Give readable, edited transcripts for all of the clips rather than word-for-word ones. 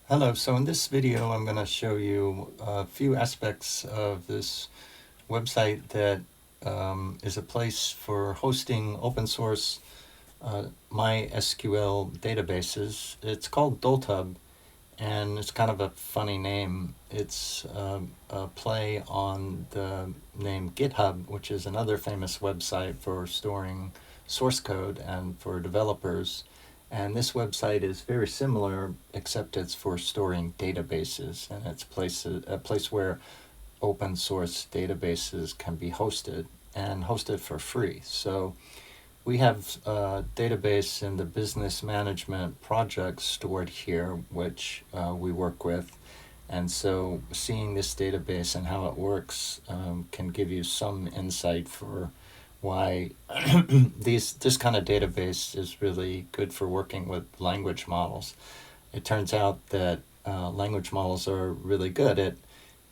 Hello, so in this video I'm going to show you a few aspects of this website that is a place for hosting open source MySQL databases. It's called Dolt, and it's kind of a funny name. It's a play on the name GitHub, which is another famous website for storing source code and for developers. And this website is very similar, except it's for storing databases, and it's a place where open source databases can be hosted and hosted for free. So we have a database in the business management project stored here, which we work with. And so seeing this database and how it works can give you some insight for why this kind of database is really good for working with language models. It turns out that language models are really good at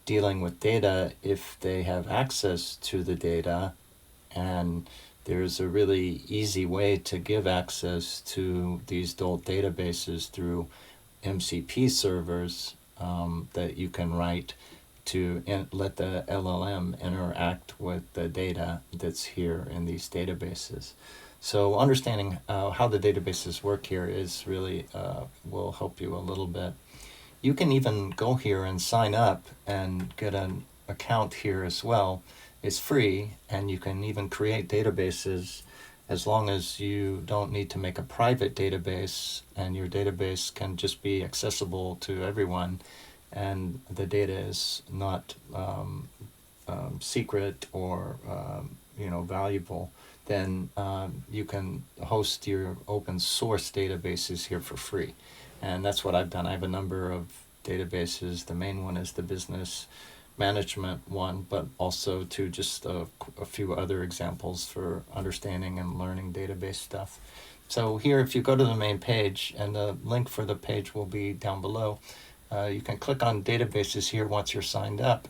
dealing with data if they have access to the data, and there's a really easy way to give access to these Dolt databases through MCP servers that you can write to let the LLM interact with the data that's here in these databases. So understanding how the databases work here is really will help you a little bit. You can even go here and sign up and get an account here as well. It's free, and you can even create databases as long as you don't need to make a private database, and your database can just be accessible to everyone, and the data is not secret or valuable. Then you can host your open source databases here for free. And that's what I've done. I have a number of databases. The main one is the business management one, but also to just a few other examples for understanding and learning database stuff. So here, if you go to the main page, and the link for the page will be down below, you can click on databases here once you're signed up.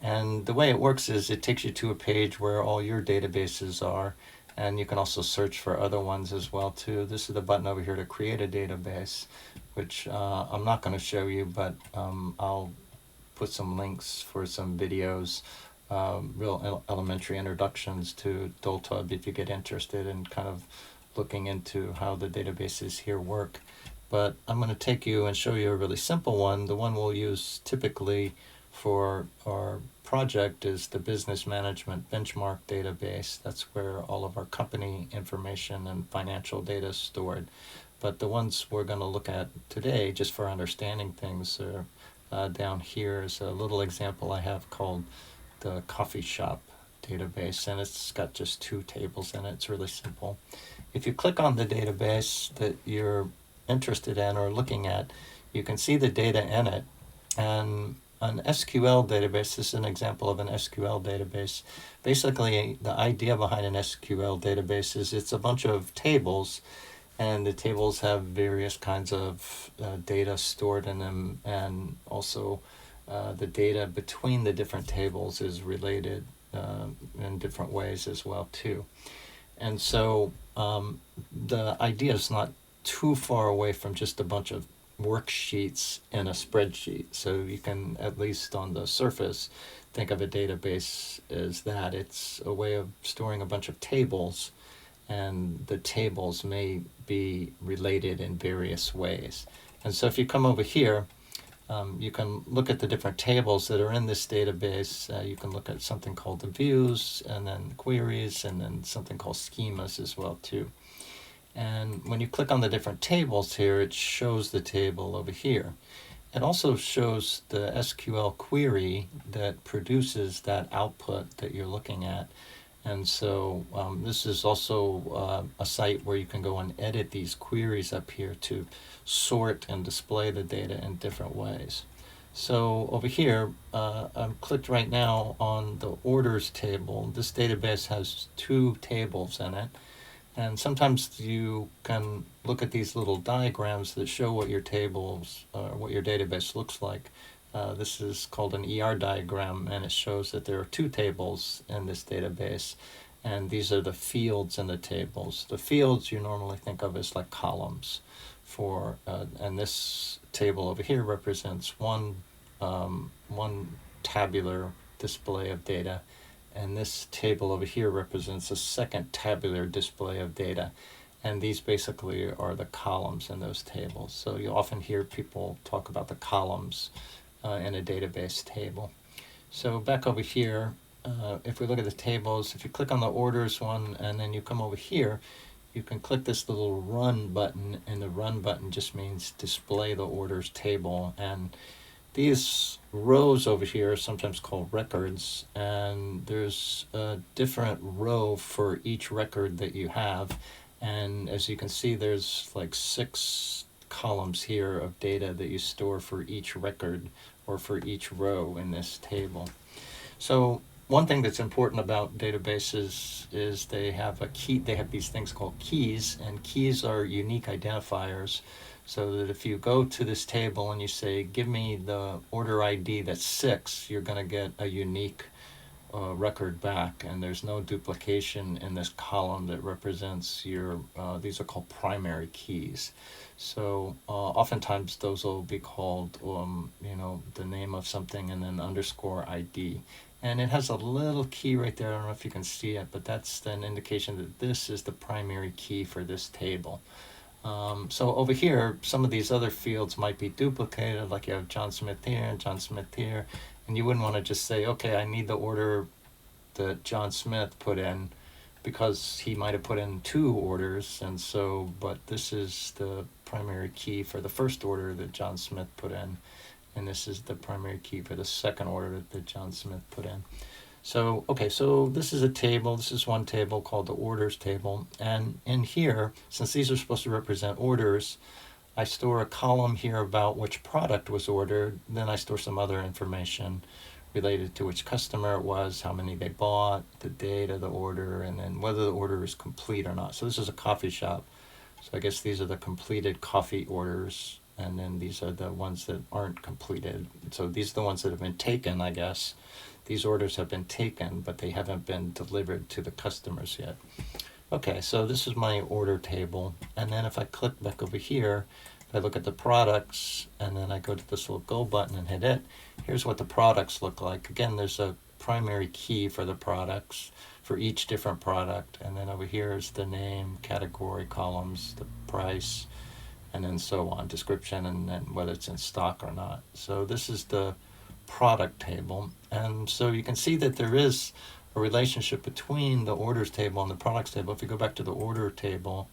And the way it works is it takes you to a page where all your databases are, and you can also search for other ones as well too. This is the button over here to create a database, which I'm not going to show you, but I'll put some links for some videos, real elementary introductions to Doltub if you get interested in kind of looking into how the databases here work. But I'm going to take you and show you a really simple one. The one we'll use typically for our project is the business management benchmark database. That's where all of our company information and financial data is stored. But the ones we're going to look at today, just for understanding things, are down here is a little example I have called the coffee shop database, and it's got just 2 tables in it. It's really simple. If you click on the database that you're interested in or looking at, you can see the data in it. And an SQL database, this is an example of an SQL database. Basically, the idea behind an SQL database is it's a bunch of tables, and the tables have various kinds of data stored in them, and also the data between the different tables is related in different ways as well too. And so the idea is not too far away from just a bunch of worksheets in a spreadsheet. So you can, at least on the surface, think of a database as that. It's a way of storing a bunch of tables, and the tables may be related in various ways. And so if you come over here, you can look at the different tables that are in this database. You can look at something called the views, and then queries, and then something called schemas as well too. And when you click on the different tables here, it shows the table over here. It also shows the SQL query that produces that output that you're looking at. And so this is also a site where you can go and edit these queries up here to sort and display the data in different ways. So over here, I'm clicked right now on the orders table. This database has 2 tables in it. And sometimes you can look at these little diagrams that show what your tables, what your database looks like. This is called an ER diagram, and it shows that there are 2 tables in this database, and these are the fields in the tables. The fields you normally think of as like columns and this table over here represents one tabular display of data, and this table over here represents a second tabular display of data. And these basically are the columns in those tables. So you often hear people talk about the columns in a database table. So back over here, if we look at the tables, if you click on the orders one and then you come over here, you can click this little run button, and the run button just means display the orders table. And these rows over here are sometimes called records, and there's a different row for each record that you have. And as you can see, there's like 6 columns here of data that you store for each record or for each row in this table. So one thing that's important about databases is they have a key. They have these things called keys, and keys are unique identifiers. So that if you go to this table and you say, give me the order ID that's 6, you're going to get a unique record back, and there's no duplication in this column that represents your, these are called primary keys. So oftentimes those will be called, the name of something and then underscore ID. And it has a little key right there. I don't know if you can see it, but that's an indication that this is the primary key for this table. So over here, some of these other fields might be duplicated, like you have John Smith here and John Smith here, and you wouldn't want to just say, okay, I need the order that John Smith put in, because he might have put in 2 orders, and so, but this is the primary key for the first order that John Smith put in, and this is the primary key for the second order that John Smith put in. So, okay, so this is a table. This is one table called the orders table. And in here, since these are supposed to represent orders, I store a column here about which product was ordered. Then I store some other information related to which customer it was, how many they bought, the date of the order, and then whether the order is complete or not. So this is a coffee shop. So I guess these are the completed coffee orders, and then these are the ones that aren't completed. So these are the ones that have been taken, I guess. These orders have been taken, but they haven't been delivered to the customers yet. Okay, so this is my order table. And then if I click back over here, if I look at the products, and then I go to this little go button and hit it, here's what the products look like. Again, there's a primary key for the products, for each different product. And then over here is the name, category, columns, the price, and then so on, description, and then whether it's in stock or not. So this is the product table. And so you can see that there is a relationship between the orders table and the products table. If you go back to the order table,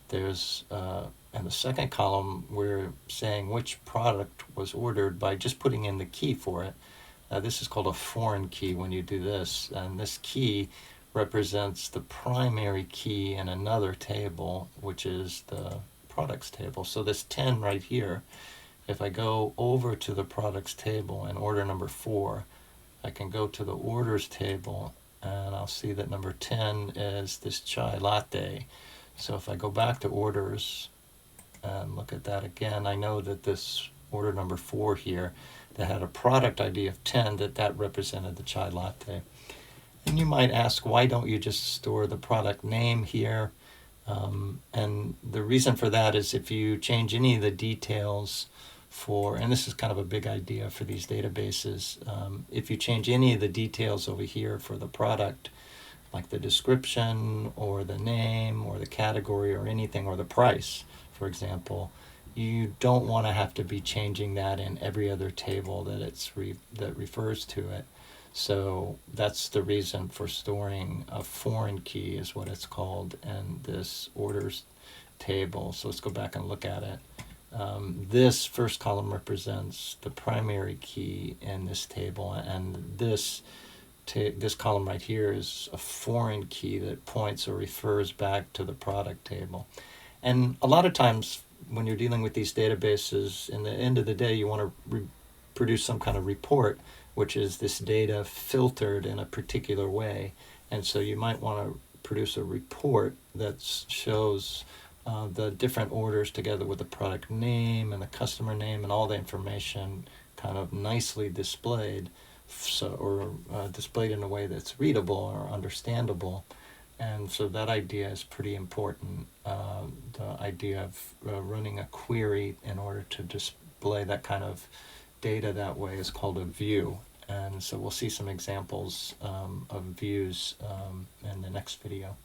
there's in the second column, we're saying which product was ordered by just putting in the key for it. This is called a foreign key when you do this, and this key represents the primary key in another table, which is the products table. So this 10 right here, if I go over to the products table and order number 4, I can go to the orders table and I'll see that number 10 is this chai latte. So if I go back to orders and look at that again, I know that this order number 4 here that had a product ID of 10, that represented the chai latte. And you might ask, why don't you just store the product name here? And the reason for that is if you change any of the details for, and this is kind of a big idea for these databases, if you change any of the details over here for the product, like the description or the name or the category or anything, or the price, for example, you don't want to have to be changing that in every other table that refers to it. So that's the reason for storing a foreign key, is what it's called, in this orders table. So let's go back and look at it. This first column represents the primary key in this table, and this column right here is a foreign key that points or refers back to the product table. And a lot of times when you're dealing with these databases, in the end of the day, you want to produce some kind of report, which is this data filtered in a particular way. And so you might want to produce a report that shows the different orders together with the product name and the customer name and all the information kind of nicely displayed, displayed in a way that's readable or understandable. And so that idea is pretty important, the idea of running a query in order to display that kind of data that way is called a view. And so we'll see some examples of views in the next video.